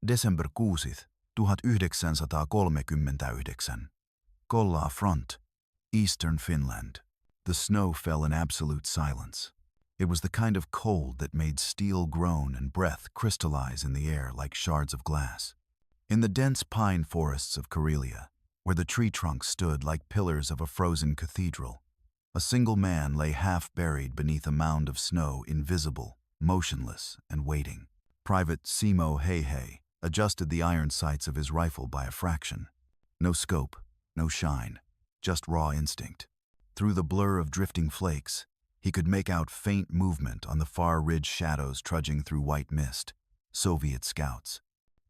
December 6, 1939. Kollaa front, eastern Finland. The snow fell in absolute silence. It was the kind of cold that made steel groan and breath crystallize in the air like shards of glass. In the dense pine forests of Karelia, where the tree trunks stood like pillars of a frozen cathedral, a single man lay half buried beneath a mound of snow, invisible, motionless, and waiting. Private Simo Häyhä adjusted the iron sights of his rifle by a fraction. No scope, no shine, just raw instinct. Through the blur of drifting flakes, he could make out faint movement on the far ridge shadows trudging through white mist. Soviet scouts.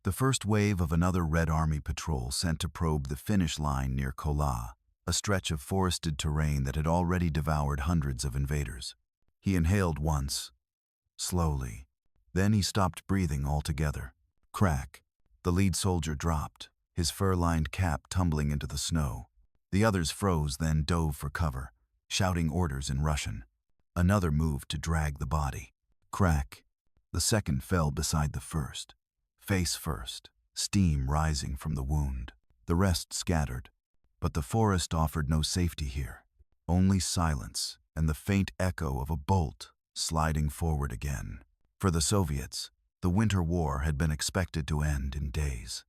The first wave of another Red Army patrol sent to probe the Finnish line near Kollaa, a stretch of forested terrain that had already devoured hundreds of invaders. He inhaled once, slowly. Then he stopped breathing altogether. Crack. The lead soldier dropped, his fur-lined cap tumbling into the snow. The others froze, then dove for cover, shouting orders in Russian. Another moved to drag the body. Crack. The second fell beside the first, face first, steam rising from the wound. The rest scattered, but the forest offered no safety here. Only silence and the faint echo of a bolt sliding forward again. For the Soviets, the Winter War had been expected to end in days.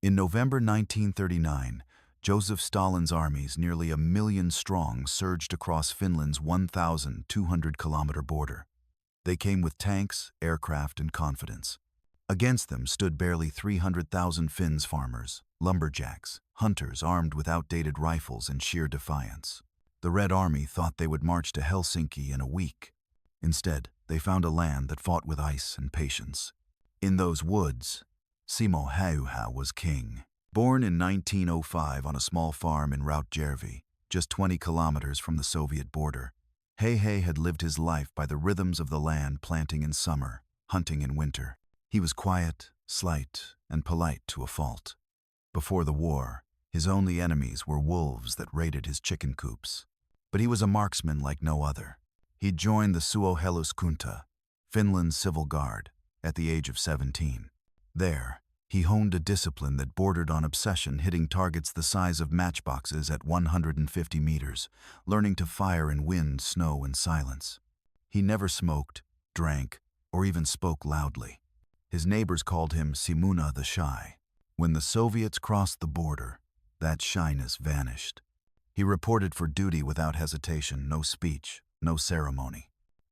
In November 1939, Joseph Stalin's armies, nearly 1 million strong, surged across Finland's 1,200-kilometer border. They came with tanks, aircraft, and confidence. Against them stood barely 300,000 Finns, farmers, lumberjacks, hunters armed with outdated rifles in sheer defiance. The Red Army thought they would march to Helsinki in a week. Instead, they found a land that fought with ice and patience. In those woods, Simo Häyhä was king. Born in 1905 on a small farm in Rautjärvi, just 20 kilometers from the Soviet border, Häyhä had lived his life by the rhythms of the land, planting in summer, hunting in winter. He was quiet, slight, and polite to a fault. Before the war, his only enemies were wolves that raided his chicken coops. But he was a marksman like no other. He joined the Suojeluskunta, Finland's civil guard, at the age of 17. There, he honed a discipline that bordered on obsession, hitting targets the size of matchboxes at 150 meters, learning to fire in wind, snow, and silence. He never smoked, drank, or even spoke loudly. His neighbors called him Simuna the Shy. When the Soviets crossed the border, that shyness vanished. He reported for duty without hesitation, no speech, no ceremony.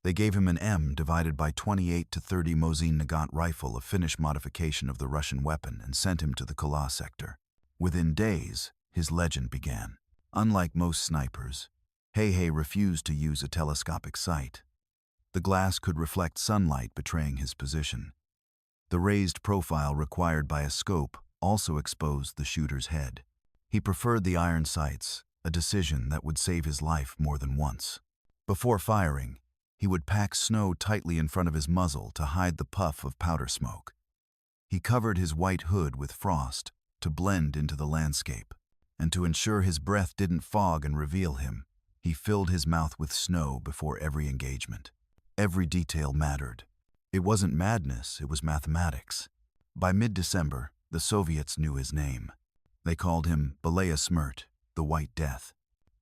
They gave him an M divided by 28 to 30 Mosin Nagant rifle, a Finnish modification of the Russian weapon, and sent him to the Kollaa sector. Within days, his legend began. Unlike most snipers, Häyhä refused to use a telescopic sight. The glass could reflect sunlight, betraying his position. The raised profile required by a scope also exposed the shooter's head. He preferred the iron sights, a decision that would save his life more than once. Before firing, he would pack snow tightly in front of his muzzle to hide the puff of powder smoke. He covered his white hood with frost to blend into the landscape, and to ensure his breath didn't fog and reveal him, he filled his mouth with snow before every engagement. Every detail mattered. It wasn't madness, it was mathematics. By mid-December, the Soviets knew his name. They called him Belaya Smrt, the White Death.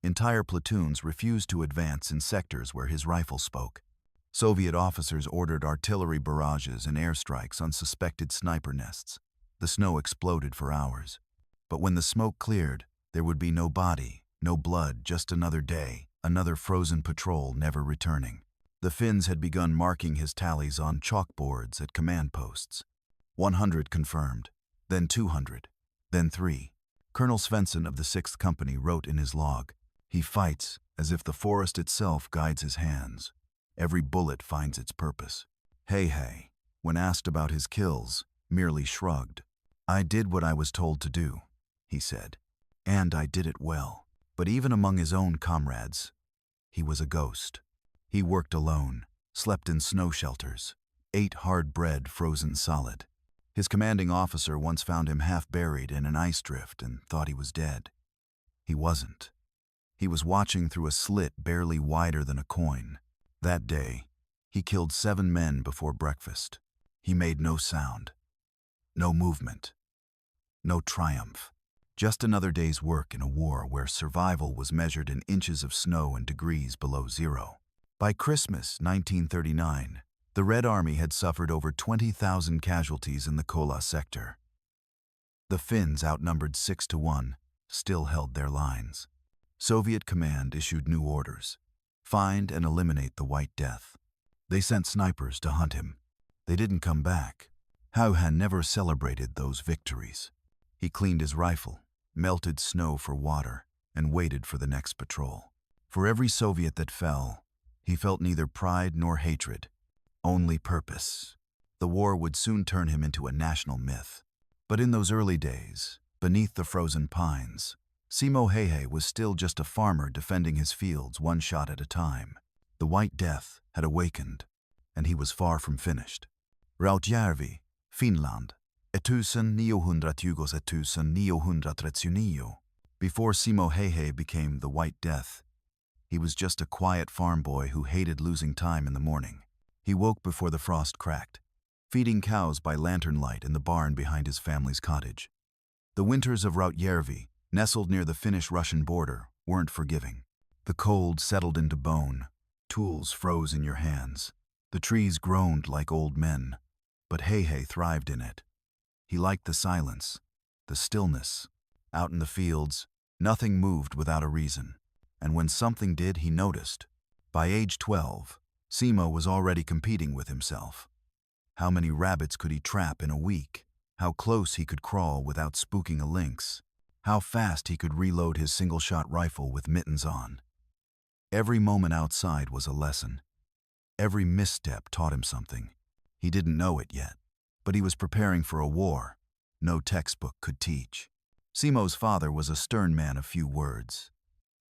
Entire platoons refused to advance in sectors where his rifle spoke. Soviet officers ordered artillery barrages and airstrikes on suspected sniper nests. The snow exploded for hours. But when the smoke cleared, there would be no body, no blood, just another day, another frozen patrol never returning. The Finns had begun marking his tallies on chalkboards at command posts. 100 confirmed, then 200, then 3. Colonel Svensson of the 6th Company wrote in his log, "He fights as if the forest itself guides his hands. Every bullet finds its purpose." Häyhä, when asked about his kills, merely shrugged. "I did what I was told to do," he said, "and I did it well." But even among his own comrades, he was a ghost. He worked alone, slept in snow shelters, ate hard bread frozen solid. His commanding officer once found him half buried in an ice drift and thought he was dead. He wasn't. He was watching through a slit barely wider than a coin. That day, he killed 7 men before breakfast. He made no sound. No movement. No triumph. Just another day's work in a war where survival was measured in inches of snow and degrees below zero. By Christmas 1939, the Red Army had suffered over 20,000 casualties in the Kollaa sector. The Finns, outnumbered 6-1, still held their lines. Soviet command issued new orders: find and eliminate the White Death. They sent snipers to hunt him. They didn't come back. Häyhä never celebrated those victories. He cleaned his rifle, melted snow for water, and waited for the next patrol. For every Soviet that fell, he felt neither pride nor hatred, only purpose. The war would soon turn him into a national myth. But in those early days, beneath the frozen pines, Simo Häyhä was still just a farmer defending his fields one shot at a time. The White Death had awakened, and he was far from finished. Rautjärvi, Finland, 1920-1939. Before Simo Häyhä became the White Death, he was just a quiet farm boy who hated losing time in the morning. He woke before the frost cracked, feeding cows by lantern light in the barn behind his family's cottage. The winters of Rautjärvi, nestled near the Finnish-Russian border, weren't forgiving. The cold settled into bone, tools froze in your hands, the trees groaned like old men, but Häyhä thrived in it. He liked the silence, the stillness. Out in the fields, nothing moved without a reason, and when something did, he noticed. By age 12, Simo was already competing with himself. How many rabbits could he trap in a week? How close he could crawl without spooking a lynx? How fast he could reload his single-shot rifle with mittens on? Every moment outside was a lesson. Every misstep taught him something. He didn't know it yet, but he was preparing for a war no textbook could teach. Simo's father was a stern man of few words,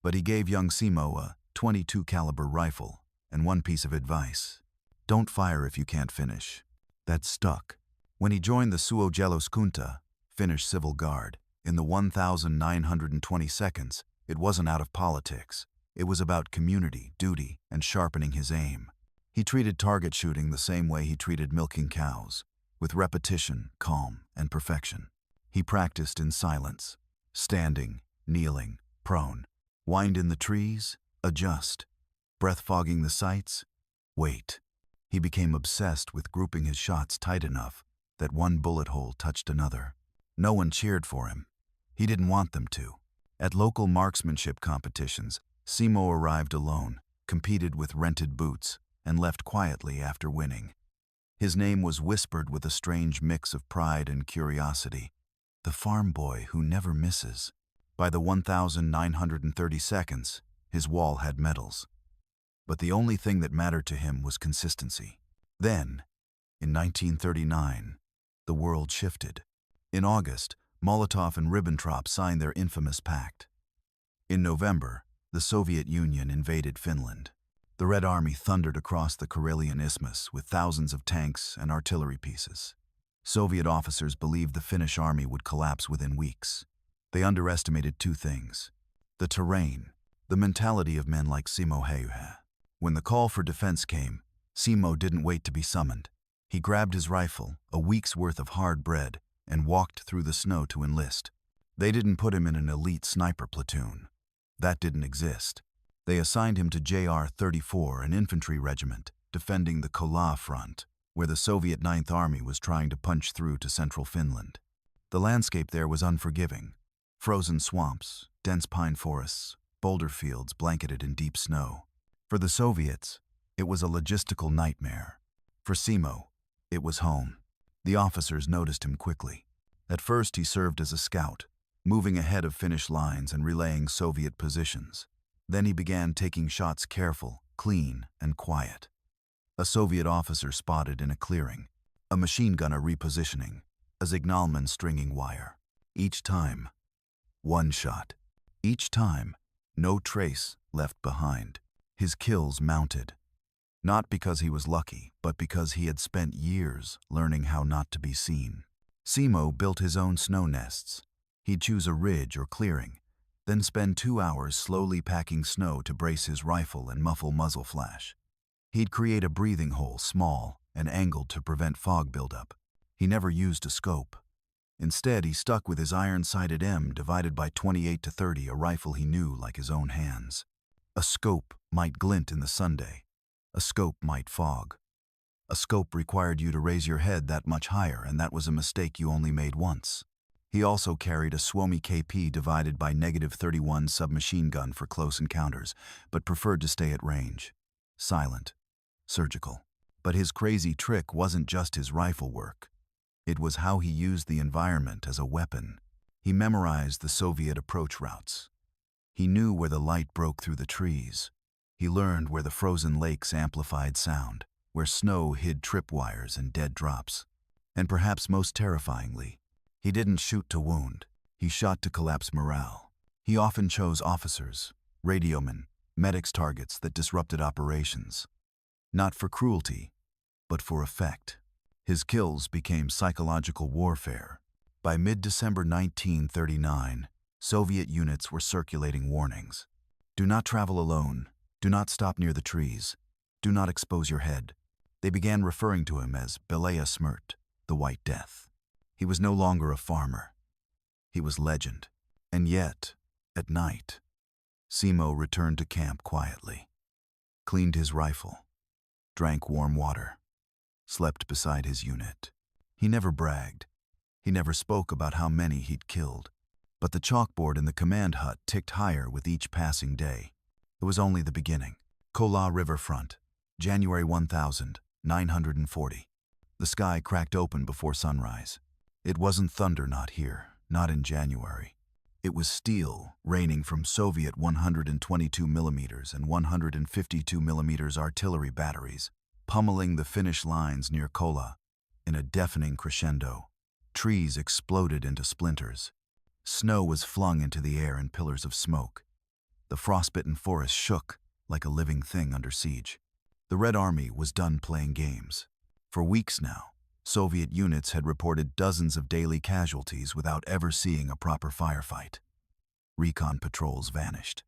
but he gave young Simo a .22 caliber rifle and one piece of advice: don't fire if you can't finish. That stuck. When he joined the Suojeluskunta, Finnish Civil Guard, in the 1922nd, it wasn't out of politics. It was about community, duty, and sharpening his aim. He treated target shooting the same way he treated milking cows, with repetition, calm, and perfection. He practiced in silence, standing, kneeling, prone. Wind in the trees, adjust. Breath fogging the sights, wait. He became obsessed with grouping his shots tight enough that one bullet hole touched another. No one cheered for him. He didn't want them to. At local marksmanship competitions, Simo arrived alone, competed with rented boots, and left quietly after winning. His name was whispered with a strange mix of pride and curiosity: the farm boy who never misses. By the 1932nd, his wall had medals. But the only thing that mattered to him was consistency. Then, in 1939, the world shifted. In August, Molotov and Ribbentrop signed their infamous pact. In November, the Soviet Union invaded Finland. The Red Army thundered across the Karelian Isthmus with thousands of tanks and artillery pieces. Soviet officers believed the Finnish army would collapse within weeks. They underestimated two things: the terrain, the mentality of men like Simo Häyhä. When the call for defense came, Simo didn't wait to be summoned. He grabbed his rifle, a week's worth of hard bread, and walked through the snow to enlist. They didn't put him in an elite sniper platoon. That didn't exist. They assigned him to JR-34, an infantry regiment, defending the Kollaa front, where the Soviet Ninth Army was trying to punch through to central Finland. The landscape there was unforgiving. Frozen swamps, dense pine forests, boulder fields blanketed in deep snow. For the Soviets, it was a logistical nightmare. For Simo, it was home. The officers noticed him quickly. At first, he served as a scout, moving ahead of Finnish lines and relaying Soviet positions. Then he began taking shots careful, clean, and quiet. A Soviet officer spotted in a clearing, a machine gunner repositioning, a signalman stringing wire. Each time, one shot. Each time, no trace left behind. His kills mounted. Not because he was lucky, but because he had spent years learning how not to be seen. Simo built his own snow nests. He'd choose a ridge or clearing, then spend 2 hours slowly packing snow to brace his rifle and muffle muzzle flash. He'd create a breathing hole, small and angled to prevent fog buildup. He never used a scope. Instead, he stuck with his iron-sighted M divided by 28 to 30, a rifle he knew like his own hands. A scope might glint in the sunday. A scope might fog. A scope required you to raise your head that much higher, and that was a mistake you only made once. He also carried a Suomi KP divided by -31 submachine gun for close encounters, but preferred to stay at range. Silent. Surgical. But his crazy trick wasn't just his rifle work. It was how he used the environment as a weapon. He memorized the Soviet approach routes. He knew where the light broke through the trees. He learned where the frozen lakes amplified sound, where snow hid tripwires and dead drops. And perhaps most terrifyingly, he didn't shoot to wound. He shot to collapse morale. He often chose officers, radiomen, medics targets that disrupted operations. Not for cruelty, but for effect. His kills became psychological warfare. By mid-December 1939, Soviet units were circulating warnings. Do not travel alone. Do not stop near the trees. Do not expose your head. They began referring to him as Belaya Smrt, the White Death. He was no longer a farmer. He was legend. And yet, at night, Simo returned to camp quietly, cleaned his rifle, drank warm water, slept beside his unit. He never bragged. He never spoke about how many he'd killed. But the chalkboard in the command hut ticked higher with each passing day. It was only the beginning. Kollaa Riverfront, January 1940. The sky cracked open before sunrise. It wasn't thunder, not here, not in January. It was steel raining from Soviet 122mm and 152mm artillery batteries, pummeling the Finnish lines near Kollaa in a deafening crescendo. Trees exploded into splinters. Snow was flung into the air in pillars of smoke. The frostbitten forest shook like a living thing under siege. The Red Army was done playing games. For weeks now, Soviet units had reported dozens of daily casualties without ever seeing a proper firefight. Recon patrols vanished.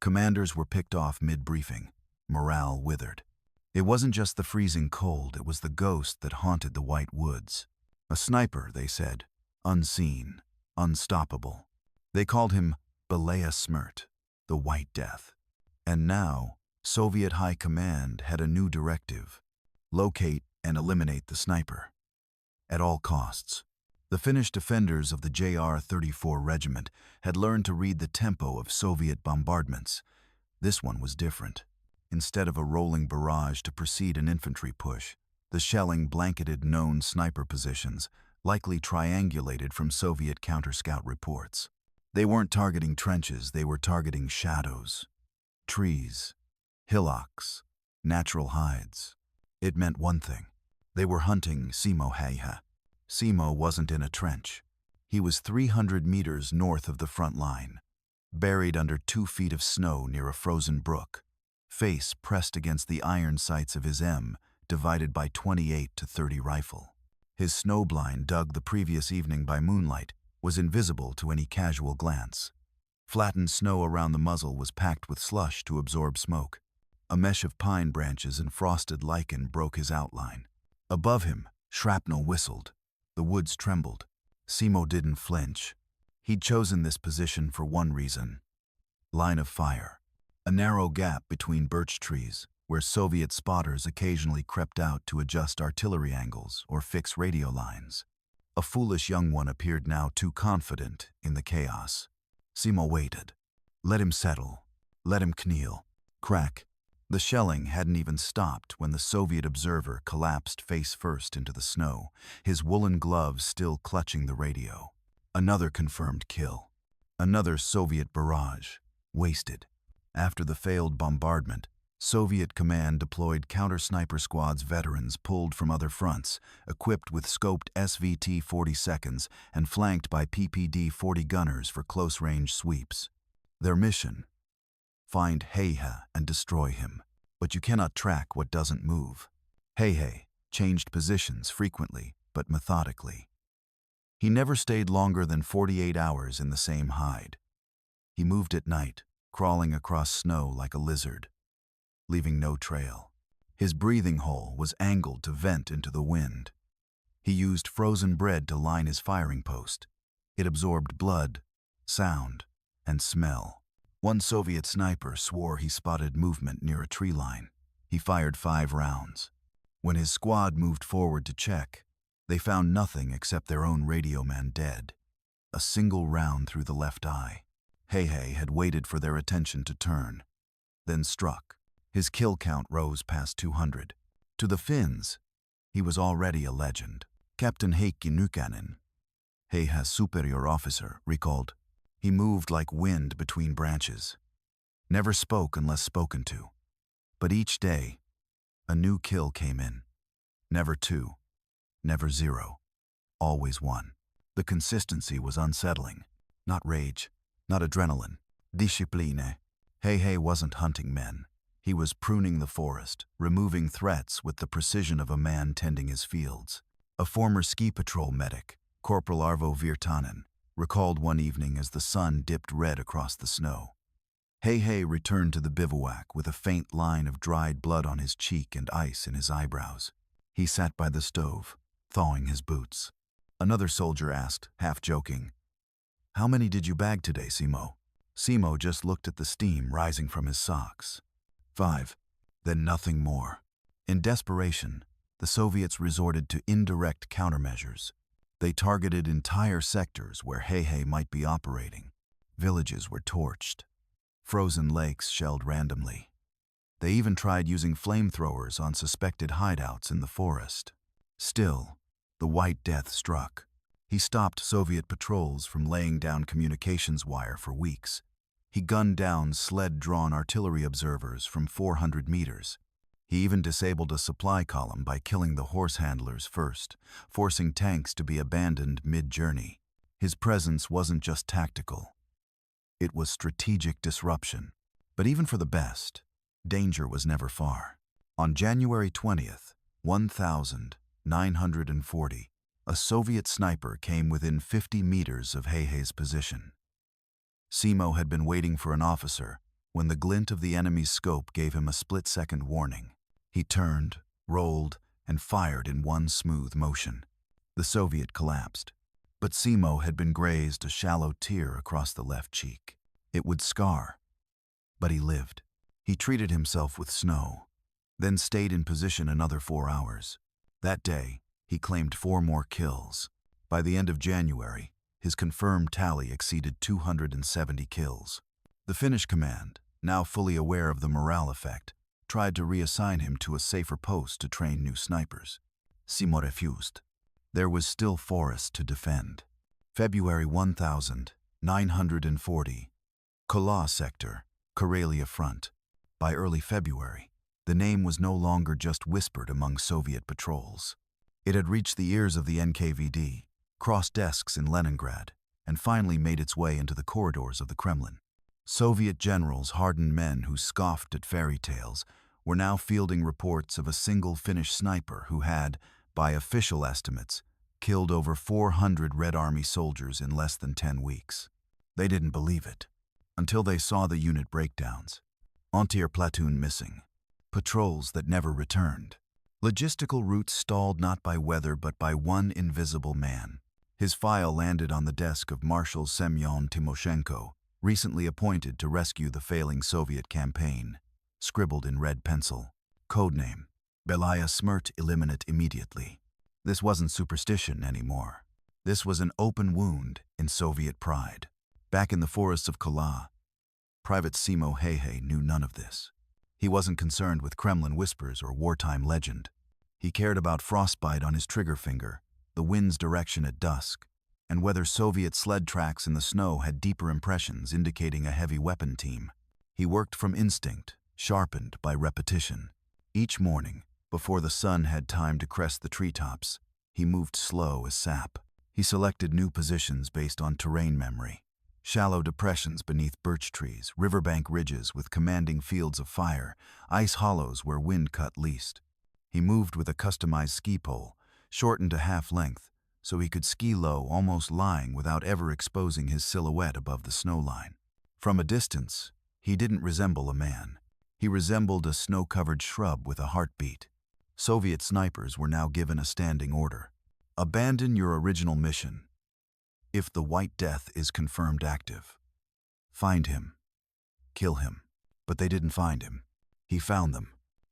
Commanders were picked off mid-briefing. Morale withered. It wasn't just the freezing cold, it was the ghost that haunted the White Woods. A sniper, they said, unseen, unstoppable. They called him Belaya Smrt, the White Death. And now, Soviet High Command had a new directive: locate and eliminate the sniper. At all costs. The Finnish defenders of the JR-34 Regiment had learned to read the tempo of Soviet bombardments. This one was different. Instead of a rolling barrage to precede an infantry push, the shelling blanketed known sniper positions, likely triangulated from Soviet counter-scout reports. They weren't targeting trenches, they were targeting shadows. Trees, hillocks, natural hides. It meant one thing. They were hunting Simo Häyhä. Simo wasn't in a trench. He was 300 meters north of the front line, buried under 2 feet of snow near a frozen brook, face pressed against the iron sights of his M, divided by 28 to 30 rifle. His snowblind, dug the previous evening by moonlight, was invisible to any casual glance. Flattened snow around the muzzle was packed with slush to absorb smoke. A mesh of pine branches and frosted lichen broke his outline. Above him, shrapnel whistled. The woods trembled. Simo didn't flinch. He'd chosen this position for one reason: line of fire. A narrow gap between birch trees, where Soviet spotters occasionally crept out to adjust artillery angles or fix radio lines. A foolish young one appeared now too confident in the chaos. Simo waited. Let him settle. Let him kneel. Crack. The shelling hadn't even stopped when the Soviet observer collapsed face first into the snow, his woolen gloves still clutching the radio. Another confirmed kill. Another Soviet barrage. Wasted. After the failed bombardment, Soviet command deployed counter-sniper squads veterans pulled from other fronts, equipped with scoped SVT-42s and flanked by PPD-40 gunners for close-range sweeps. Their mission: find Häyhä and destroy him. But you cannot track what doesn't move. Häyhä changed positions frequently, but methodically. He never stayed longer than 48 hours in the same hide. He moved at night, crawling across snow like a lizard, leaving no trail. His breathing hole was angled to vent into the wind. He used frozen bread to line his firing post. It absorbed blood, sound, and smell. One Soviet sniper swore he spotted movement near a tree line. He fired 5 rounds. When his squad moved forward to check, they found nothing except their own radio man dead. A single round through the left eye. Häyhä had waited for their attention to turn, then struck. His kill count rose past 200. To the Finns, he was already a legend. Captain Heikki Nykänen, Häyhä's superior officer, recalled, "He moved like wind between branches. Never spoke unless spoken to. But each day, a new kill came in. Never 2, never 0, always 1. The consistency was unsettling. Not rage, not adrenaline. Discipline. Häyhä wasn't hunting men. He was pruning the forest, removing threats with the precision of a man tending his fields. A former ski patrol medic, Corporal Arvo Virtanen, recalled one evening as the sun dipped red across the snow. Häyhä returned to the bivouac with a faint line of dried blood on his cheek and ice in his eyebrows. He sat by the stove, thawing his boots. Another soldier asked, half joking, "How many did you bag today, Simo?" Simo just looked at the steam rising from his socks. 5. Then nothing more. In desperation, the Soviets resorted to indirect countermeasures. They targeted entire sectors where Häyhä might be operating. Villages were torched. Frozen lakes shelled randomly. They even tried using flamethrowers on suspected hideouts in the forest. Still, the White Death struck. He stopped Soviet patrols from laying down communications wire for weeks. He gunned down sled-drawn artillery observers from 400 meters. He even disabled a supply column by killing the horse handlers first, forcing tanks to be abandoned mid-journey. His presence wasn't just tactical. It was strategic disruption. But even for the best, danger was never far. On January 20th, 1940, a Soviet sniper came within 50 meters of Häyhä's position. Simo had been waiting for an officer when the glint of the enemy's scope gave him a split-second warning. He turned, rolled, and fired in one smooth motion. The Soviet collapsed, but Simo had been grazed a shallow tear across the left cheek. It would scar, but he lived. He treated himself with snow, then stayed in position another 4 hours. That day, he claimed 4 more kills. By the end of January, his confirmed tally exceeded 270 kills. The Finnish command, now fully aware of the morale effect, tried to reassign him to a safer post to train new snipers. Simo refused. There was still forest to defend. February 1940. Kollaa sector, Karelia front. By early February, the name was no longer just whispered among Soviet patrols. It had reached the ears of the NKVD, crossed desks in Leningrad, and finally made its way into the corridors of the Kremlin. Soviet generals, hardened men who scoffed at fairy tales, were now fielding reports of a single Finnish sniper who had, by official estimates, killed over 400 Red Army soldiers in less than 10 weeks. They didn't believe it, until they saw the unit breakdowns. Entire platoon missing. Patrols that never returned. Logistical routes stalled not by weather but by one invisible man. His file landed on the desk of Marshal Semyon Timoshenko, recently appointed to rescue the failing Soviet campaign. Scribbled in red pencil. Codename: Belaya Smrt eliminate immediately. This wasn't superstition anymore. This was an open wound in Soviet pride. Back in the forests of Kollaa, Private Simo Häyhä knew none of this. He wasn't concerned with Kremlin whispers or wartime legend. He cared about frostbite on his trigger finger, the wind's direction at dusk, and whether Soviet sled tracks in the snow had deeper impressions indicating a heavy weapon team. He worked from instinct, sharpened by repetition. Each morning, before the sun had time to crest the treetops, he moved slow as sap. He selected new positions based on terrain memory. Shallow depressions beneath birch trees, riverbank ridges with commanding fields of fire, ice hollows where wind cut least. He moved with a customized ski pole, shortened to half-length, so he could ski low, almost lying without ever exposing his silhouette above the snow line. From a distance, he didn't resemble a man. He resembled a snow-covered shrub with a heartbeat. Soviet snipers were now given a standing order. Abandon your original mission. If the White Death is confirmed active, find him. Kill him. But they didn't find him. He found them.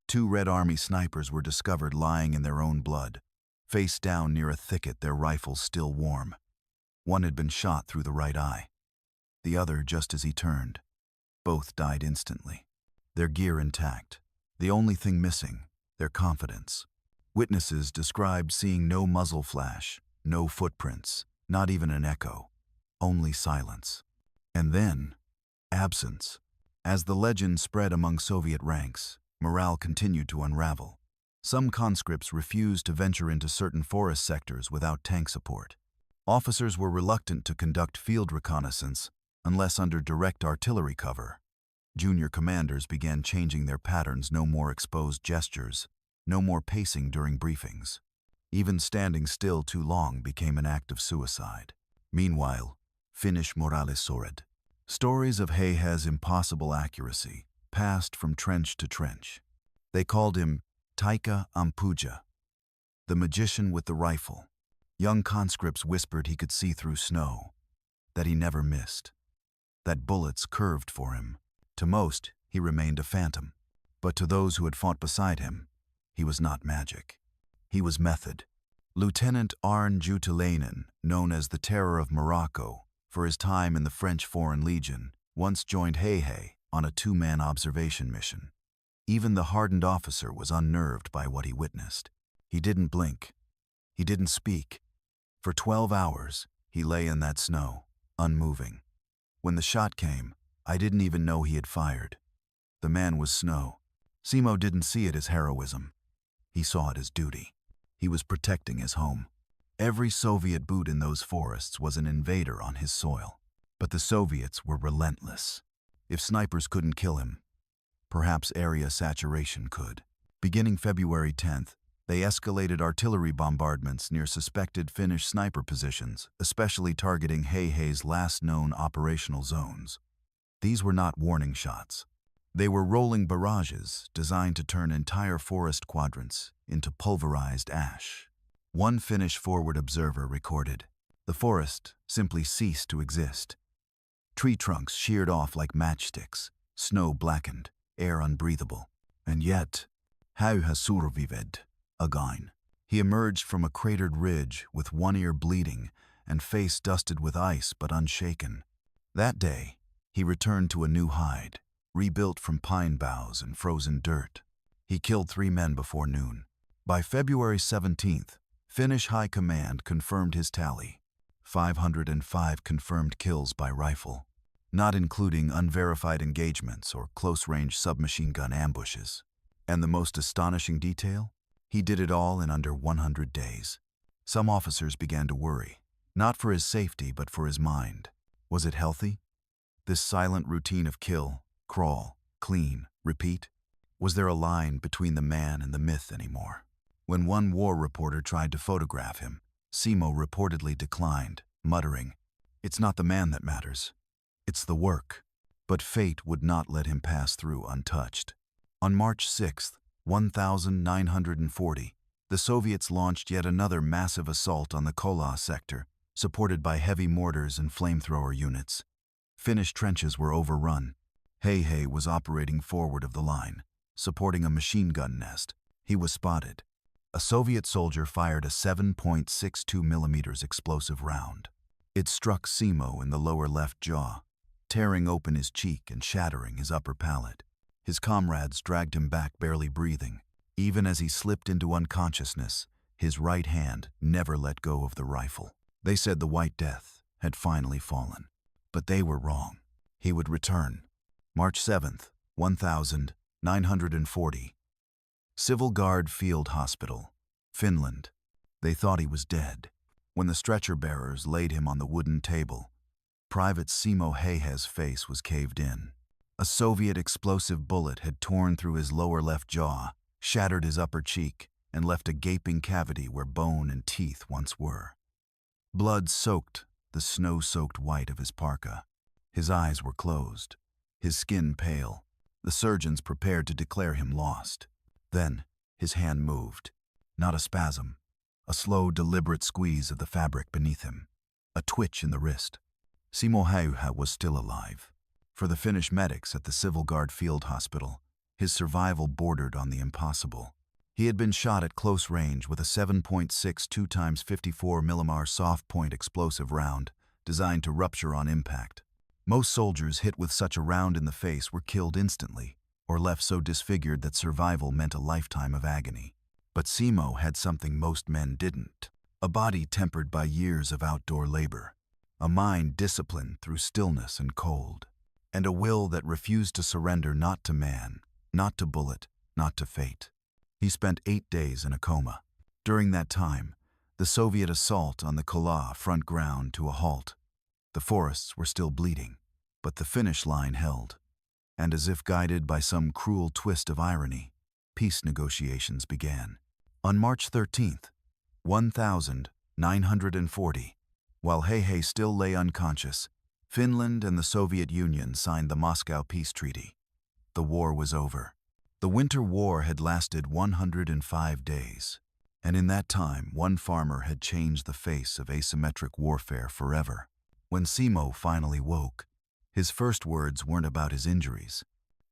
2 Red Army snipers were discovered lying in their own blood, face down near a thicket, their rifles still warm. One had been shot through the right eye, the other just as he turned. Both died instantly. Their gear intact. The only thing missing, their confidence. Witnesses described seeing no muzzle flash, no footprints, not even an echo, only silence. And then, absence. As the legend spread among Soviet ranks, morale continued to unravel. Some conscripts refused to venture into certain forest sectors without tank support. Officers were reluctant to conduct field reconnaissance unless under direct artillery cover. Junior commanders began changing their patterns: no more exposed gestures, no more pacing during briefings. Even standing still too long became an act of suicide. Meanwhile, Finnish morale soared. Stories of Häyhä's impossible accuracy passed from trench to trench. They called him Taika Ampuja, the magician with the rifle. Young conscripts whispered he could see through snow, that he never missed, that bullets curved for him. To most, he remained a phantom, but to those who had fought beside him, he was not magic. He was method. Lieutenant Arne Jutelainen, known as the Terror of Morocco for his time in the French Foreign Legion, once joined Häyhä on a 2-man observation mission. Even the hardened officer was unnerved by what he witnessed. He didn't blink. He didn't speak. For 12 hours, he lay in that snow, unmoving. When the shot came, I didn't even know he had fired. The man was snow. Simo didn't see it as heroism. He saw it as duty. He was protecting his home. Every Soviet boot in those forests was an invader on his soil. But the Soviets were relentless. If snipers couldn't kill him, perhaps area saturation could. Beginning February 10th, they escalated artillery bombardments near suspected Finnish sniper positions, especially targeting Häyhä's last known operational zones. These were not warning shots. They were rolling barrages designed to turn entire forest quadrants into pulverized ash. One Finnish forward observer recorded, "The forest simply ceased to exist. Tree trunks sheared off like matchsticks, snow blackened, air unbreathable. And yet, Häyhä survived again." He emerged from a cratered ridge with one ear bleeding and face dusted with ice but unshaken. That day, he returned to a new hide, rebuilt from pine boughs and frozen dirt. He killed 3 men before noon. By February 17th, Finnish High Command confirmed his tally: 505 confirmed kills by rifle, not including unverified engagements or close-range submachine gun ambushes. And the most astonishing detail? He did it all in under 100 days. Some officers began to worry, not for his safety but for his mind. Was it healthy? This silent routine of kill, crawl, clean, repeat? Was there a line between the man and the myth anymore? When one war reporter tried to photograph him, Simo reportedly declined, muttering, "It's not the man that matters. It's the work." But fate would not let him pass through untouched. On March 6th, 1940, the Soviets launched yet another massive assault on the Kollaa sector, supported by heavy mortars and flamethrower units. Finnish trenches were overrun. Häyhä was operating forward of the line, supporting a machine gun nest. He was spotted. A Soviet soldier fired a 7.62 mm explosive round. It struck Simo in the lower left jaw, tearing open his cheek and shattering his upper palate. His comrades dragged him back, barely breathing. Even as he slipped into unconsciousness, his right hand never let go of the rifle. They said the White Death had finally fallen. But they were wrong. He would return. March 7th, 1940. Civil Guard Field Hospital, Finland. They thought he was dead. When the stretcher bearers laid him on the wooden table, Private Simo Häyhä's face was caved in. A Soviet explosive bullet had torn through his lower left jaw, shattered his upper cheek, and left a gaping cavity where bone and teeth once were. Blood soaked the snow-soaked white of his parka. His eyes were closed, his skin pale. The surgeons prepared to declare him lost. Then his hand moved. Not a spasm, A slow, deliberate squeeze of the fabric beneath him. A twitch in the wrist. Simo Häyhä was still alive. For the Finnish medics at the Civil Guard Field Hospital, his survival bordered on the impossible. He had been shot at close range with a 7.62 x 54 mm soft-point explosive round designed to rupture on impact. Most soldiers hit with such a round in the face were killed instantly, or left so disfigured that survival meant a lifetime of agony. But Simo had something most men didn't. A body tempered by years of outdoor labor. A mind disciplined through stillness and cold. And a will that refused to surrender not to man, not to bullet, not to fate. He spent 8 days in a coma. During that time, the Soviet assault on the Kollaa front ground to a halt. The forests were still bleeding, but the Finnish line held. And as if guided by some cruel twist of irony, peace negotiations began. On March 13th, 1940, while Häyhä still lay unconscious, Finland and the Soviet Union signed the Moscow Peace Treaty. The war was over. The Winter War had lasted 105 days, and in that time one farmer had changed the face of asymmetric warfare forever. When Simo finally woke, his first words weren't about his injuries.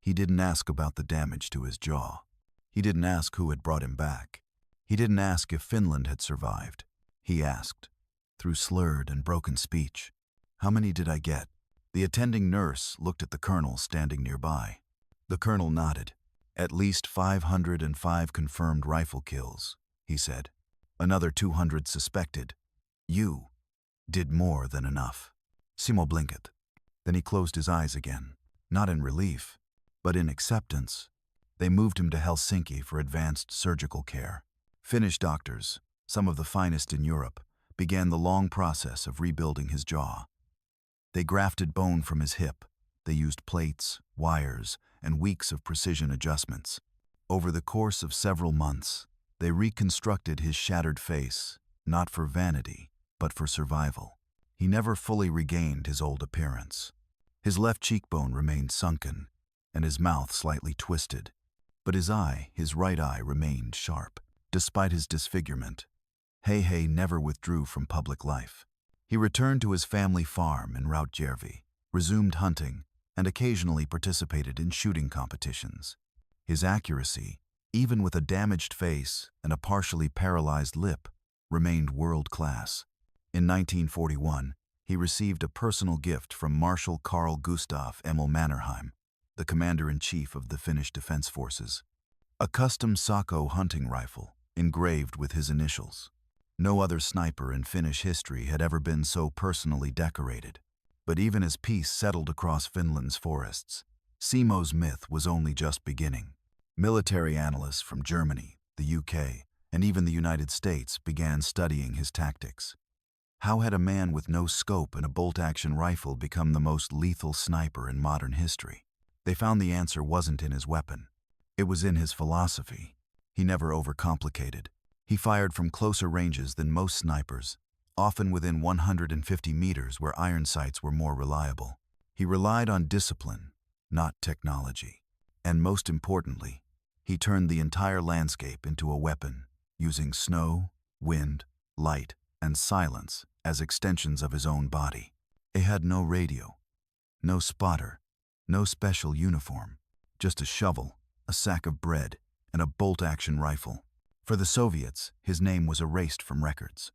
He didn't ask about the damage to his jaw. He didn't ask who had brought him back. He didn't ask if Finland had survived. He asked, through slurred and broken speech, "How many did I get?" The attending nurse looked at the colonel standing nearby. The colonel nodded. "At least 505 confirmed rifle kills," he said. "Another 200 suspected. You did more than enough." Simo blinked. Then he closed his eyes again, not in relief, but in acceptance. They moved him to Helsinki for advanced surgical care. Finnish doctors, some of the finest in Europe, began the long process of rebuilding his jaw. They grafted bone from his hip. They used plates, wires, and weeks of precision adjustments. Over the course of several months, they reconstructed his shattered face, not for vanity, but for survival. He never fully regained his old appearance. His left cheekbone remained sunken, and his mouth slightly twisted. But his right eye, remained sharp. Despite his disfigurement, Häyhä never withdrew from public life. He returned to his family farm in Rautjärvi, resumed hunting, and occasionally participated in shooting competitions. His accuracy, even with a damaged face and a partially paralyzed lip, remained world-class. In 1941, he received a personal gift from Marshal Carl Gustaf Emil Mannerheim, the commander-in-chief of the Finnish Defense Forces. A custom Sako hunting rifle, engraved with his initials. No other sniper in Finnish history had ever been so personally decorated. But even as peace settled across Finland's forests, Simo's myth was only just beginning. Military analysts from Germany, the UK, and even the United States began studying his tactics. How had a man with no scope and a bolt-action rifle become the most lethal sniper in modern history? They found the answer wasn't in his weapon. It was in his philosophy. He never overcomplicated. He fired from closer ranges than most snipers, often within 150 meters where iron sights were more reliable. He relied on discipline, not technology. And most importantly, he turned the entire landscape into a weapon, using snow, wind, light, and silence as extensions of his own body. He had no radio, no spotter, no special uniform, just a shovel, a sack of bread, and a bolt-action rifle. For the Soviets, his name was erased from records.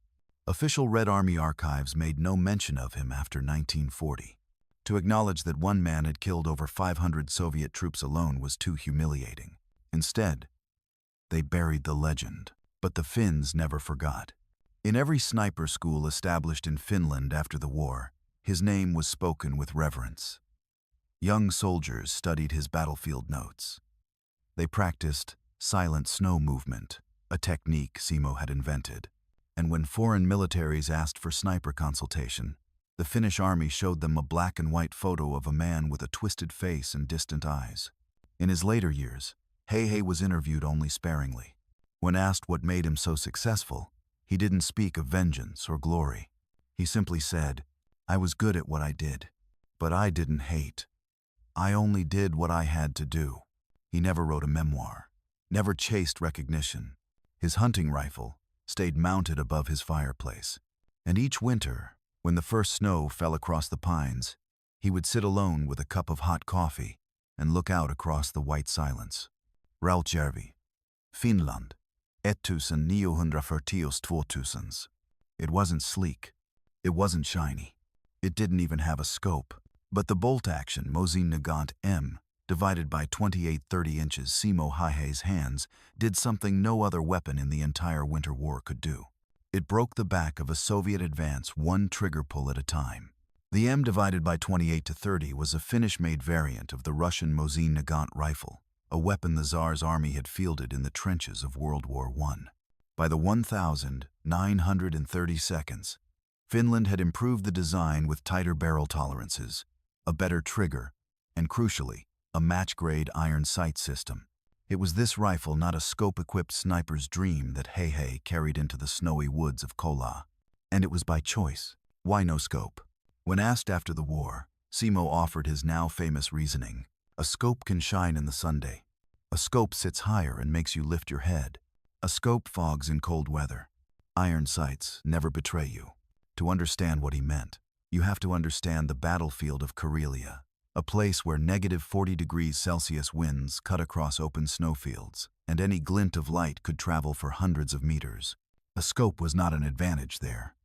Official Red Army archives made no mention of him after 1940. To acknowledge that one man had killed over 500 Soviet troops alone was too humiliating. Instead, they buried the legend. But the Finns never forgot. In every sniper school established in Finland after the war, his name was spoken with reverence. Young soldiers studied his battlefield notes. They practiced silent snow movement, a technique Simo had invented. And when foreign militaries asked for sniper consultation, the Finnish army showed them a black and white photo of a man with a twisted face and distant eyes. In his later years, Häyhä was interviewed only sparingly. When asked what made him so successful, he didn't speak of vengeance or glory. He simply said, "I was good at what I did, but I didn't hate. I only did what I had to do." He never wrote a memoir, never chased recognition. His hunting rifle, stayed mounted above his fireplace. And each winter, when the first snow fell across the pines, he would sit alone with a cup of hot coffee and look out across the white silence. Rautjärvi, Finland, 1940s. It wasn't sleek. It wasn't shiny. It didn't even have a scope. But the bolt-action Mosin Nagant M, divided by 28-30 inches Simo Häyhä's hands, did something no other weapon in the entire Winter War could do. It broke the back of a Soviet advance one trigger pull at a time. The M divided by 28-30 was a Finnish-made variant of the Russian Mosin Nagant rifle, a weapon the Tsar's army had fielded in the trenches of World War I. By the 1,930 seconds, Finland had improved the design with tighter barrel tolerances, a better trigger, and crucially, a match-grade iron sight system. It was this rifle, not a scope-equipped sniper's dream, that Häyhä carried into the snowy woods of Kollaa. And it was by choice. Why no scope? When asked after the war, Simo offered his now famous reasoning. A scope can shine in the Sunday. A scope sits higher and makes you lift your head. A scope fogs in cold weather. Iron sights never betray you. To understand what he meant, you have to understand the battlefield of Karelia, a place where -40°C winds cut across open snowfields, and any glint of light could travel for hundreds of meters. A scope was not an advantage there.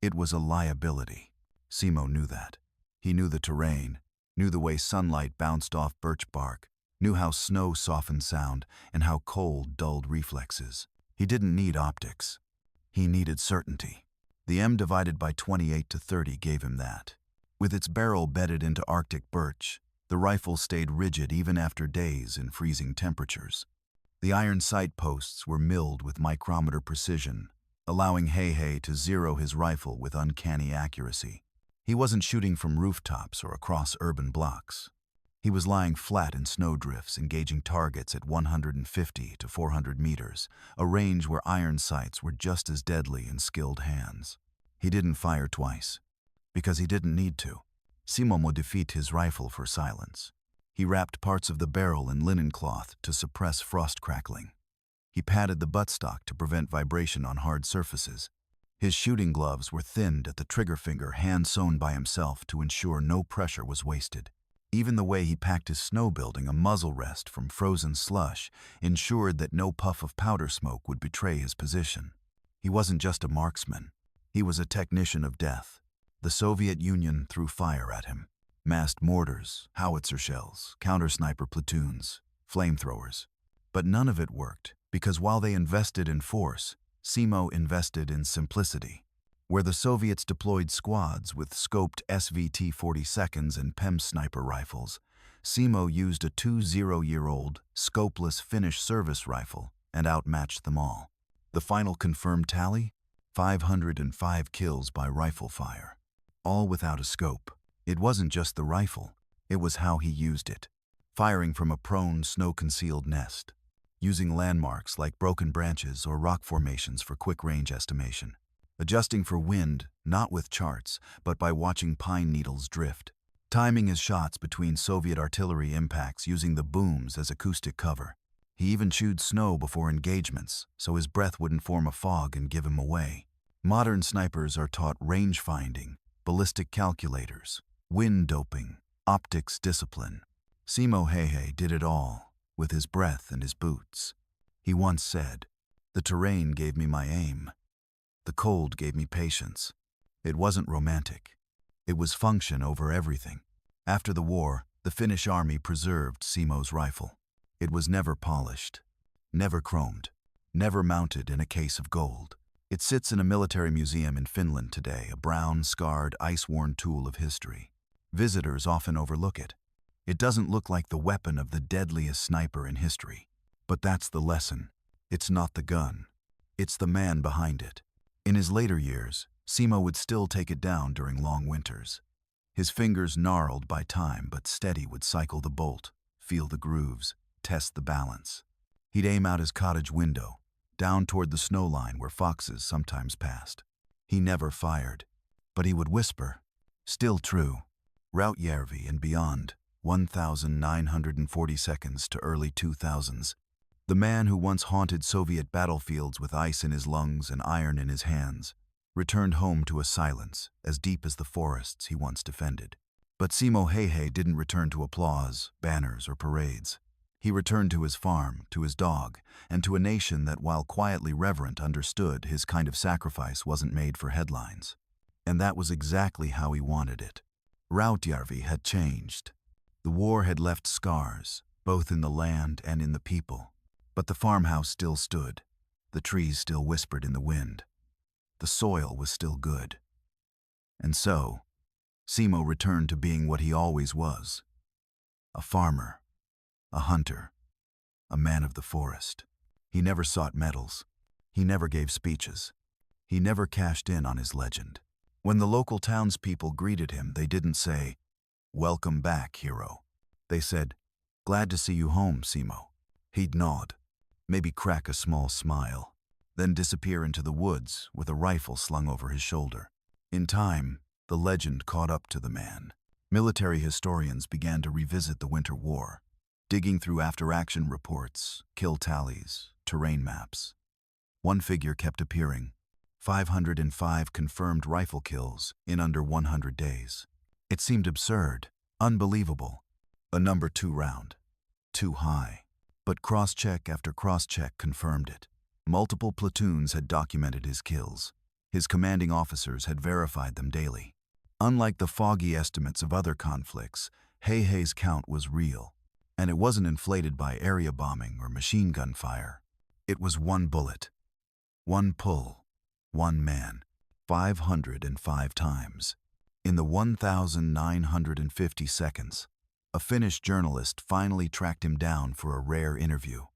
It was a liability. Simo knew that. He knew the terrain, knew the way sunlight bounced off birch bark, knew how snow softened sound, and how cold dulled reflexes. He didn't need optics. He needed certainty. The M divided by 28-30 gave him that. With its barrel bedded into Arctic birch, the rifle stayed rigid even after days in freezing temperatures. The iron sight posts were milled with micrometer precision, allowing Häyhä to zero his rifle with uncanny accuracy. He wasn't shooting from rooftops or across urban blocks. He was lying flat in snowdrifts, engaging targets at 150 to 400 meters, a range where iron sights were just as deadly in skilled hands. He didn't fire twice, because he didn't need to. Simo modified his rifle for silence. He wrapped parts of the barrel in linen cloth to suppress frost crackling. He padded the buttstock to prevent vibration on hard surfaces. His shooting gloves were thinned at the trigger finger, hand-sewn by himself to ensure no pressure was wasted. Even the way he packed his snow building, a muzzle rest from frozen slush, ensured that no puff of powder smoke would betray his position. He wasn't just a marksman. He was a technician of death. The Soviet Union threw fire at him. Massed mortars, howitzer shells, counter-sniper platoons, flamethrowers. But none of it worked, because while they invested in force, Simo invested in simplicity. Where the Soviets deployed squads with scoped SVT-42s and PEM sniper rifles, Simo used a 20-year-old, scopeless Finnish service rifle and outmatched them all. The final confirmed tally? 505 kills by rifle fire. All without a scope. It wasn't just the rifle, it was how he used it. Firing from a prone, snow-concealed nest. Using landmarks like broken branches or rock formations for quick range estimation. Adjusting for wind, not with charts, but by watching pine needles drift. Timing his shots between Soviet artillery impacts using the booms as acoustic cover. He even chewed snow before engagements, so his breath wouldn't form a fog and give him away. Modern snipers are taught range finding, ballistic calculators, wind doping, optics discipline. Simo Häyhä did it all, with his breath and his boots. He once said, "The terrain gave me my aim. The cold gave me patience." It wasn't romantic. It was function over everything. After the war, the Finnish army preserved Simo's rifle. It was never polished, never chromed, never mounted in a case of gold. It sits in a military museum in Finland today, a brown, scarred, ice-worn tool of history. Visitors often overlook it. It doesn't look like the weapon of the deadliest sniper in history. But that's the lesson. It's not the gun. It's the man behind it. In his later years, Simo would still take it down during long winters. His fingers gnarled by time, but steady would cycle the bolt, feel the grooves, test the balance. He'd aim out his cottage window, down toward the snow line where foxes sometimes passed. He never fired, but he would whisper, "Still true, Rautjärvi and beyond, 1,940 seconds to early 2000s. The man who once haunted Soviet battlefields with ice in his lungs and iron in his hands returned home to a silence as deep as the forests he once defended. But Simo Häyhä didn't return to applause, banners, or parades. He returned to his farm, to his dog, and to a nation that, while quietly reverent, understood his kind of sacrifice wasn't made for headlines. And that was exactly how he wanted it. Rautjärvi had changed. The war had left scars, both in the land and in the people. But the farmhouse still stood. The trees still whispered in the wind. The soil was still good. And so, Simo returned to being what he always was: a farmer, a hunter, a man of the forest. He never sought medals. He never gave speeches. He never cashed in on his legend. When the local townspeople greeted him, they didn't say, "Welcome back, hero." They said, "Glad to see you home, Simo." He'd nod, maybe crack a small smile, then disappear into the woods with a rifle slung over his shoulder. In time, the legend caught up to the man. Military historians began to revisit the Winter War, digging through after-action reports, kill tallies, terrain maps. One figure kept appearing: 505 confirmed rifle kills in under 100 days. It seemed absurd, unbelievable, a number too round, too high. But cross-check after cross-check confirmed it. Multiple platoons had documented his kills. His commanding officers had verified them daily. Unlike the foggy estimates of other conflicts, Häyhä's count was real, and it wasn't inflated by area bombing or machine gun fire. It was one bullet, one pull, one man, 505 times. In the 1,950 seconds, a Finnish journalist finally tracked him down for a rare interview.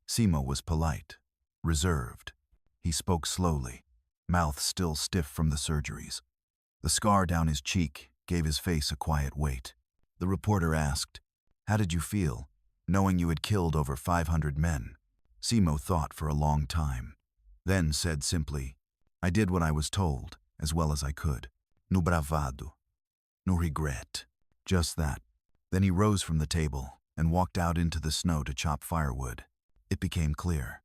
Simo was polite, reserved. He spoke slowly, mouth still stiff from the surgeries. The scar down his cheek gave his face a quiet weight. The reporter asked, "How did you feel, knowing you had killed over 500 men?" Simo thought for a long time, then said simply, "I did what I was told, as well as I could. No bravado, no regret." Just that. Then he rose from the table and walked out into the snow to chop firewood. It became clear.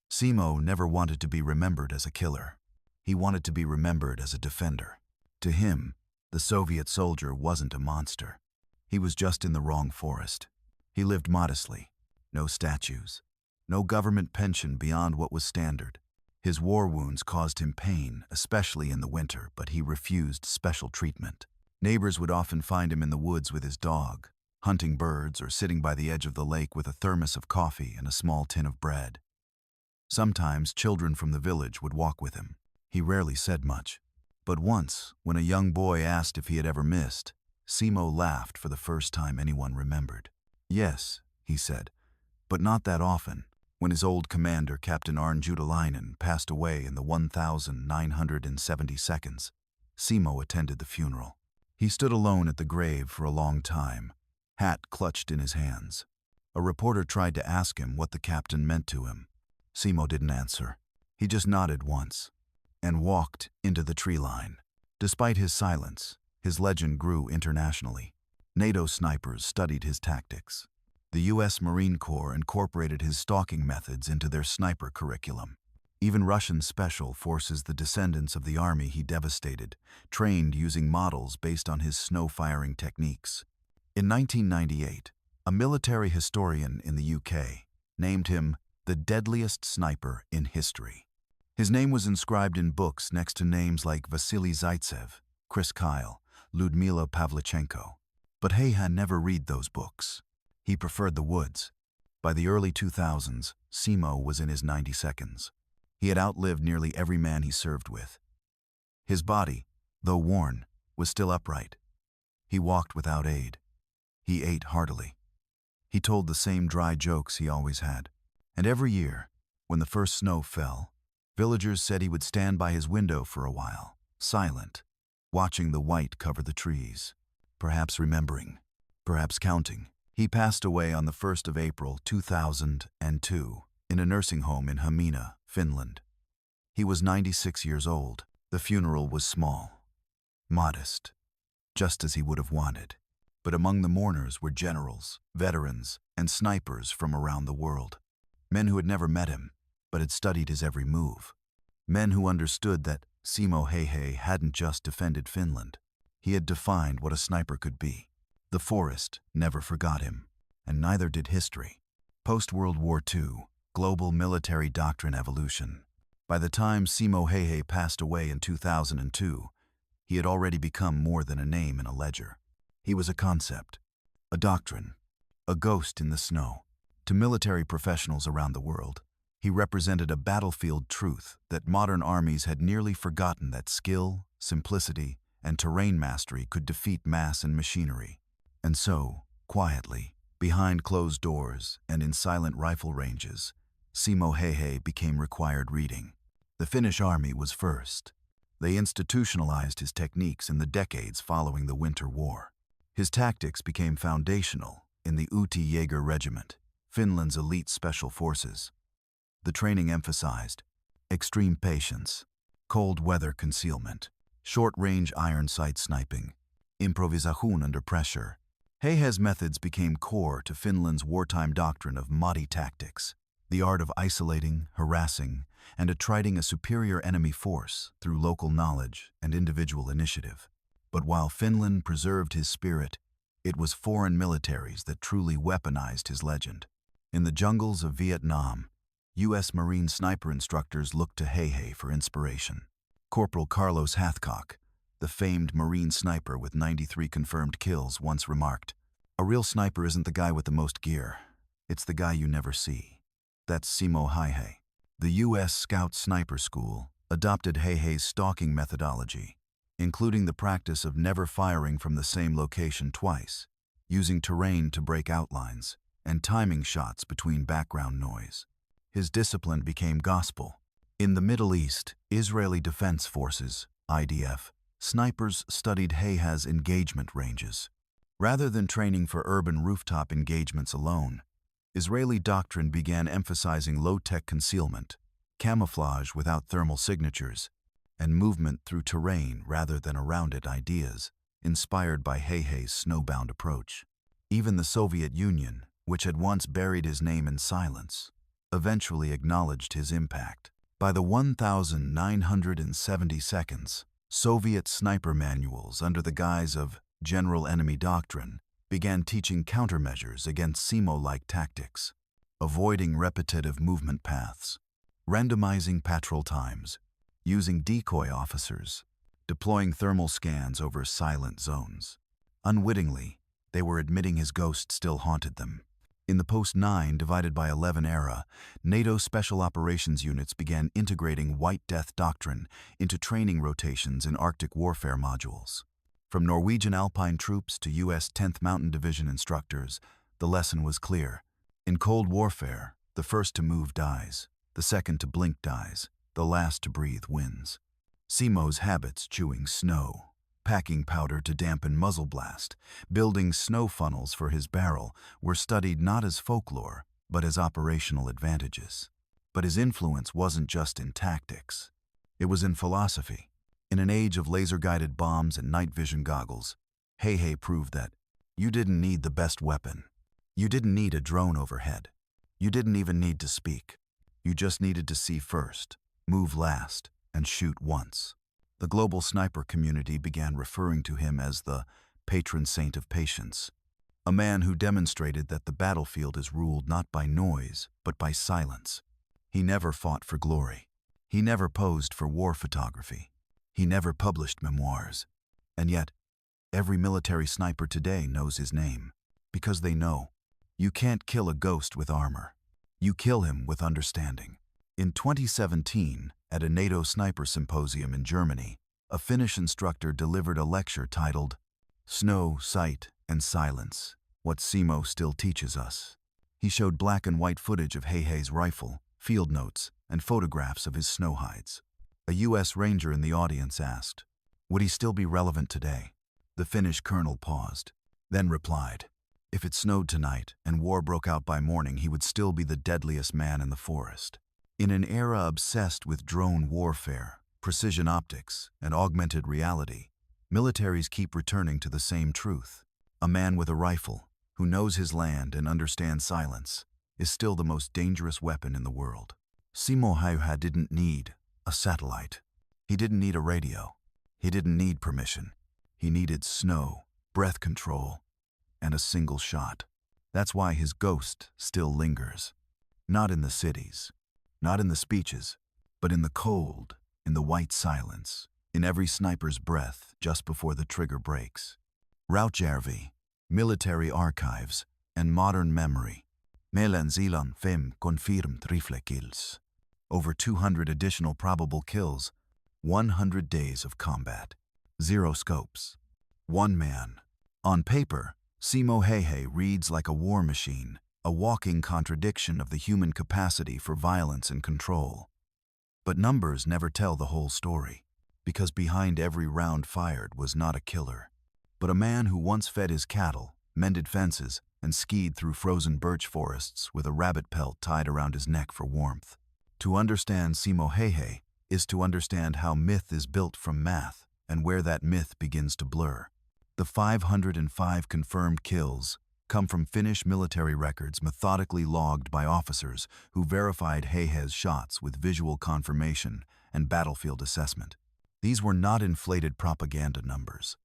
Simo never wanted to be remembered as a killer. He wanted to be remembered as a defender. To him, the Soviet soldier wasn't a monster. He was just in the wrong forest. He lived modestly. No statues. No government pension beyond what was standard. His war wounds caused him pain, especially in the winter, but he refused special treatment. Neighbors would often find him in the woods with his dog, hunting birds or sitting by the edge of the lake with a thermos of coffee and a small tin of bread. Sometimes children from the village would walk with him. He rarely said much. But once, when a young boy asked if he had ever missed, Simo laughed for the first time anyone remembered. "Yes," he said, "but not that often." When his old commander, Captain Arne Juutalainen, passed away in the 1,970 seconds, Simo attended the funeral. He stood alone at the grave for a long time, hat clutched in his hands. A reporter tried to ask him what the captain meant to him. Simo didn't answer. He just nodded once and walked into the tree line. Despite his silence, his legend grew internationally. NATO snipers studied his tactics. The U.S. Marine Corps incorporated his stalking methods into their sniper curriculum. Even Russian special forces, the descendants of the army he devastated, trained using models based on his snow-firing techniques. In 1998, a military historian in the UK named him the deadliest sniper in history. His name was inscribed in books next to names like Vasily Zaitsev, Chris Kyle, Ludmila Pavlichenko. But Häyhä never read those books. He preferred the woods. By the early 2000s, Simo was in his 90 seconds. He had outlived nearly every man he served with. His body, though worn, was still upright. He walked without aid. He ate heartily. He told the same dry jokes he always had. And every year, when the first snow fell, villagers said he would stand by his window for a while, silent, watching the white cover the trees, perhaps remembering, perhaps counting. He passed away on the 1st of April 2002 in a nursing home in Hamina, Finland. He was 96 years old. The funeral was small, modest, just as he would have wanted. But among the mourners were generals, veterans, and snipers from around the world. Men who had never met him, but had studied his every move. Men who understood that Simo Häyhä hadn't just defended Finland. He had defined what a sniper could be. The forest never forgot him, and neither did history. Post-World War II, global military doctrine evolution. By the time Simo Häyhä passed away in 2002, he had already become more than a name in a ledger. He was a concept, a doctrine, a ghost in the snow. To military professionals around the world, he represented a battlefield truth that modern armies had nearly forgotten that skill, simplicity, and terrain mastery could defeat mass and machinery. And so, quietly, behind closed doors and in silent rifle ranges, Simo Häyhä became required reading. The Finnish army was first. They institutionalized his techniques in the decades following the Winter War. His tactics became foundational in the Yti Jaeger Regiment, Finland's elite special forces. The training emphasized extreme patience, cold weather concealment, short-range iron sight sniping, improvisation under pressure. Häyhä's methods became core to Finland's wartime doctrine of Modi tactics, the art of isolating, harassing, and attriting a superior enemy force through local knowledge and individual initiative. But while Finland preserved his spirit, it was foreign militaries that truly weaponized his legend. In the jungles of Vietnam, U.S. Marine sniper instructors looked to Häyhä for inspiration. Corporal Carlos Hathcock, the famed Marine sniper with 93 confirmed kills, once remarked, "A real sniper isn't the guy with the most gear. It's the guy you never see." That's Simo Häyhä. The U.S. Scout Sniper School adopted Häyhä's stalking methodology, including the practice of never firing from the same location twice, using terrain to break outlines, and timing shots between background noise. His discipline became gospel. In the Middle East, Israeli Defense Forces, IDF, snipers studied Häyhä's engagement ranges. Rather than training for urban rooftop engagements alone, Israeli doctrine began emphasizing low-tech concealment, camouflage without thermal signatures, and movement through terrain rather than around it ideas, inspired by Häyhä's snowbound approach. Even the Soviet Union, which had once buried his name in silence, eventually acknowledged his impact. By the 1970 seconds, Soviet sniper manuals under the guise of general enemy doctrine began teaching countermeasures against Simo-like tactics, avoiding repetitive movement paths, randomizing patrol times, using decoy officers, deploying thermal scans over silent zones. Unwittingly, they were admitting his ghost still haunted them. In the post-9 divided by 11 era, NATO Special Operations units began integrating White Death doctrine into training rotations in Arctic warfare modules. From Norwegian Alpine troops to U.S. 10th Mountain Division instructors, the lesson was clear. In cold warfare, the first to move dies, the second to blink dies, the last to breathe wins. Simo's habits chewing snow, packing powder to dampen muzzle blast, building snow funnels for his barrel were studied not as folklore, but as operational advantages. But his influence wasn't just in tactics. It was in philosophy. In an age of laser-guided bombs and night vision goggles, Häyhä proved that you didn't need the best weapon. You didn't need a drone overhead. You didn't even need to speak. You just needed to see first, move last, and shoot once. The global sniper community began referring to him as the patron saint of patience, a man who demonstrated that the battlefield is ruled not by noise, but by silence. He never fought for glory. He never posed for war photography. He never published memoirs. And yet, every military sniper today knows his name, because they know you can't kill a ghost with armor. You kill him with understanding. In 2017, at a NATO sniper symposium in Germany, a Finnish instructor delivered a lecture titled "Snow, Sight, and Silence, What Simo Still Teaches Us." He showed black and white footage of Häyhä's rifle, field notes, and photographs of his snow hides. A U.S. Ranger in the audience asked, "Would he still be relevant today?" The Finnish colonel paused, then replied, "If it snowed tonight and war broke out by morning, he would still be the deadliest man in the forest." In an era obsessed with drone warfare, precision optics, and augmented reality, militaries keep returning to the same truth. A man with a rifle, who knows his land and understands silence, is still the most dangerous weapon in the world. Simo Häyhä didn't need a satellite. He didn't need a radio. He didn't need permission. He needed snow, breath control, and a single shot. That's why his ghost still lingers. Not in the cities, not in the speeches, but in the cold, in the white silence, in every sniper's breath just before the trigger breaks. Rautjärvi, military archives, and modern memory. Mellan Zeeland 5 confirmed rifle kills. Over 200 additional probable kills, 100 days of combat. 0 scopes. 1 man. On paper, Simo Häyhä reads like a war machine, a walking contradiction of the human capacity for violence and control. But numbers never tell the whole story, because behind every round fired was not a killer, but a man who once fed his cattle, mended fences, and skied through frozen birch forests with a rabbit pelt tied around his neck for warmth. To understand Simo Häyhä is to understand how myth is built from math and where that myth begins to blur. The 505 confirmed kills come from Finnish military records methodically logged by officers who verified Häyhä's shots with visual confirmation and battlefield assessment. These were not inflated propaganda numbers.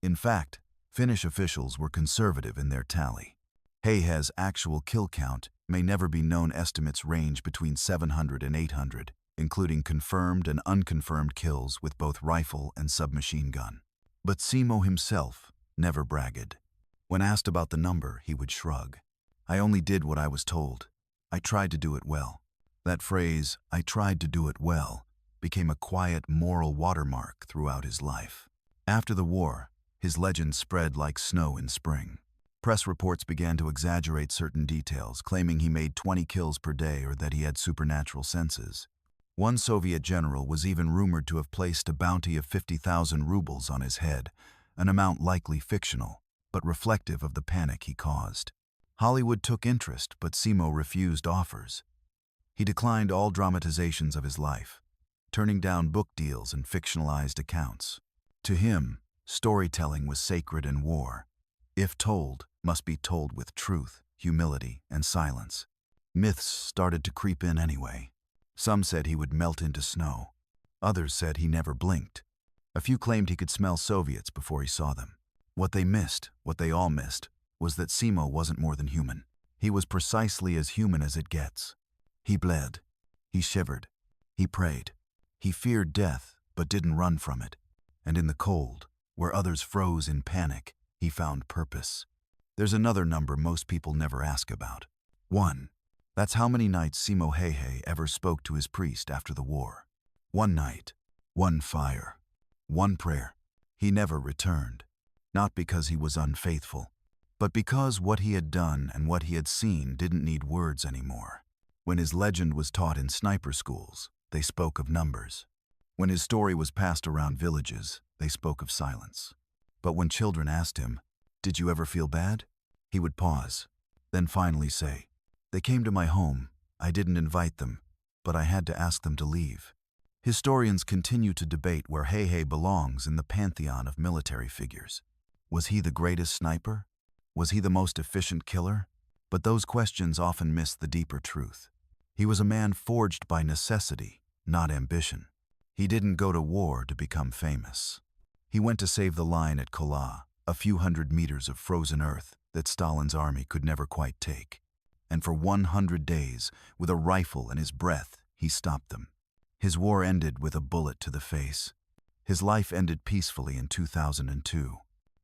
In fact, Finnish officials were conservative in their tally. Häyhä's actual kill count may never be known. Estimates range between 700 and 800, including confirmed and unconfirmed kills with both rifle and submachine gun. But Simo himself never bragged. When asked about the number, he would shrug. I only did what I was told. I tried to do it well. That phrase, I tried to do it well, became a quiet moral watermark throughout his life. After the war, his legend spread like snow in spring. Press reports began to exaggerate certain details, claiming he made 20 kills per day or that he had supernatural senses. One Soviet general was even rumored to have placed a bounty of 50,000 rubles on his head, an amount likely fictional, but reflective of the panic he caused. Hollywood took interest, but Simo refused offers. He declined all dramatizations of his life, turning down book deals and fictionalized accounts. To him, storytelling was sacred in war. If told, must be told with truth, humility, and silence. Myths started to creep in anyway. Some said he would melt into snow. Others said he never blinked. A few claimed he could smell Soviets before he saw them. What they missed, what they all missed, was that Simo wasn't more than human. He was precisely as human as it gets. He bled. He shivered. He prayed. He feared death, but didn't run from it. And in the cold, where others froze in panic, he found purpose. There's another number most people never ask about. 1. That's how many nights Simo Häyhä ever spoke to his priest after the war. 1 night, 1 fire, 1 prayer. He never returned. Not because he was unfaithful, but because what he had done and what he had seen didn't need words anymore. When his legend was taught in sniper schools, they spoke of numbers. When his story was passed around villages, they spoke of silence. But when children asked him, "Did you ever feel bad?" he would pause, then finally say, "They came to my home. I didn't invite them, but I had to ask them to leave." Historians continue to debate where Häyhä belongs in the pantheon of military figures. Was he the greatest sniper? Was he the most efficient killer? But those questions often miss the deeper truth. He was a man forged by necessity, not ambition. He didn't go to war to become famous. He went to save the line at Kollaa, a few hundred meters of frozen earth that Stalin's army could never quite take. And for 100 days, with a rifle in his breath, he stopped them. His war ended with a bullet to the face. His life ended peacefully in 2002.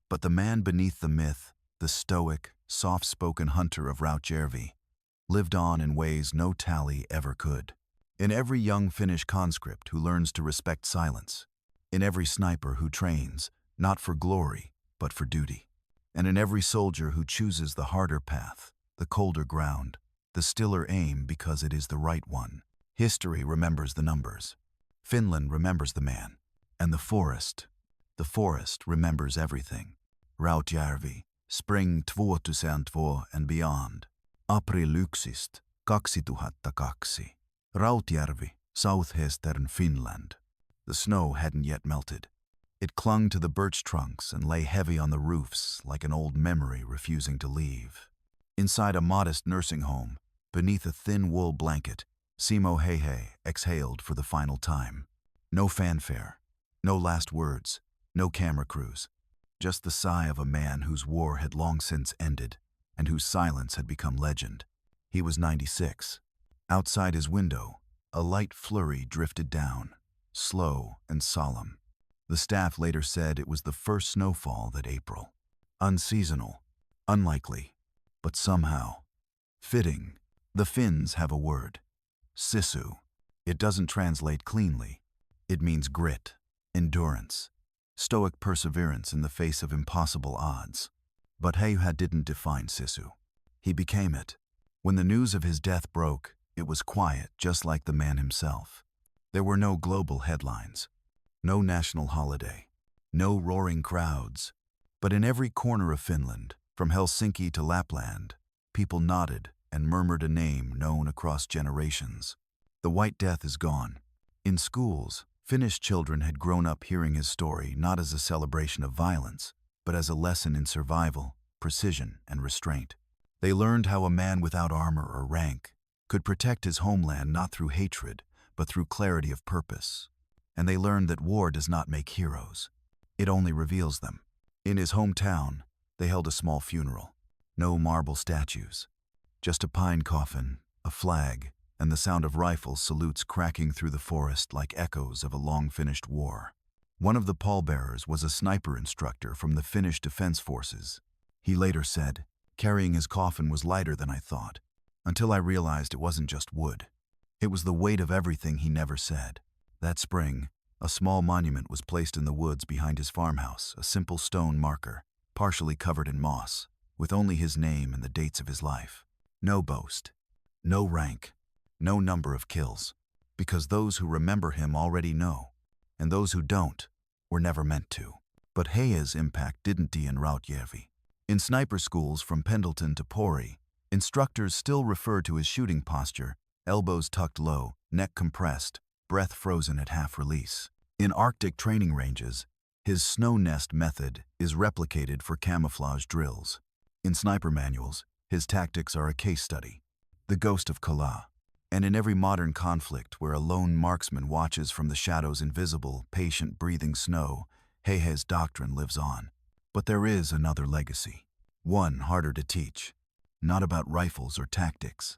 But the man beneath the myth, the stoic, soft-spoken hunter of Rautjärvi, lived on in ways no tally ever could. In every young Finnish conscript who learns to respect silence, in every sniper who trains, not for glory, but for duty, and in every soldier who chooses the harder path, the colder ground, the stiller aim because it is the right one. History remembers the numbers. Finland remembers the man. And the forest remembers everything. Rautjärvi, spring 2002 and beyond. April 1, 2002. Rautjärvi, southeastern Finland. The snow hadn't yet melted. It clung to the birch trunks and lay heavy on the roofs like an old memory refusing to leave. Inside a modest nursing home, Beneath a thin wool blanket, Simo Häyhä exhaled for the final time. No fanfare, no last words, no camera crews. Just the sigh of a man whose war had long since ended and whose silence had become legend. He was 96. Outside his window, a light flurry drifted down, slow and solemn. The staff later said it was the first snowfall that April. Unseasonal, unlikely, but somehow fitting. The Finns have a word, sisu. It doesn't translate cleanly. It means grit, endurance, stoic perseverance in the face of impossible odds. But Häyhä didn't define sisu. He became it. When the news of his death broke, it was quiet, just like the man himself. There were no global headlines, no national holiday, no roaring crowds. But in every corner of Finland, from Helsinki to Lapland, people nodded and murmured a name known across generations. The White Death is gone. In schools, Finnish children had grown up hearing his story not as a celebration of violence, but as a lesson in survival, precision, and restraint. They learned how a man without armor or rank could protect his homeland not through hatred, but through clarity of purpose. And they learned that war does not make heroes. It only reveals them. In his hometown, they held a small funeral. No marble statues. Just a pine coffin, a flag, and the sound of rifle salutes cracking through the forest like echoes of a long-finished war. One of the pallbearers was a sniper instructor from the Finnish Defense Forces. He later said, "Carrying his coffin was lighter than I thought, until I realized it wasn't just wood. It was the weight of everything he never said." That spring, a small monument was placed in the woods behind his farmhouse, a simple stone marker, partially covered in moss, with only his name and the dates of his life. No boast, no rank, no number of kills, because those who remember him already know, and those who don't were never meant to. But Häyhä's impact didn't end in Rautjärvi. In sniper schools from Pendleton to Pori, instructors still refer to his shooting posture, elbows tucked low, neck compressed, breath frozen at half-release. In Arctic training ranges, his snow nest method is replicated for camouflage drills. In sniper manuals, his tactics are a case study. The ghost of Kollaa. And in every modern conflict where a lone marksman watches from the shadows invisible, patient breathing snow, Häyhä's doctrine lives on. But there is another legacy. One harder to teach. Not about rifles or tactics,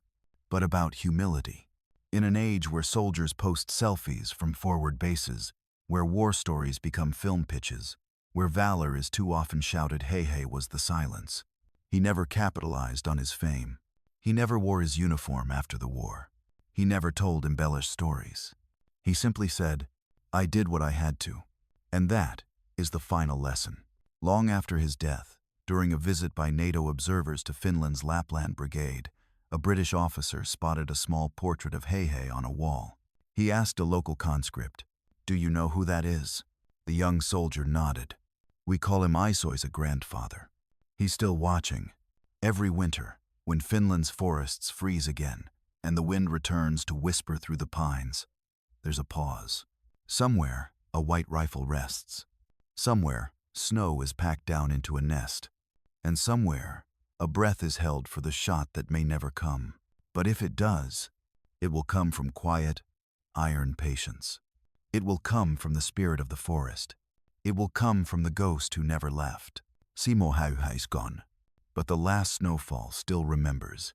but about humility. In an age where soldiers post selfies from forward bases, where war stories become film pitches, where valor is too often shouted, Häyhä was the silence. He never capitalized on his fame. He never wore his uniform after the war. He never told embellished stories. He simply said, "I did what I had to." And that is the final lesson. Long after his death, during a visit by NATO observers to Finland's Lapland Brigade, a British officer spotted a small portrait of Häyhä on a wall. He asked a local conscript, "Do you know who that is?" The young soldier nodded. "We call him Isoisa grandfather. He's still watching. Every winter, when Finland's forests freeze again, and the wind returns to whisper through the pines, there's a pause. Somewhere, a white rifle rests. Somewhere, snow is packed down into a nest. And somewhere, a breath is held for the shot that may never come. But if it does, it will come from quiet, iron patience. It will come from the spirit of the forest. It will come from the ghost who never left. Simo Häyhä is gone, but the last snowfall still remembers.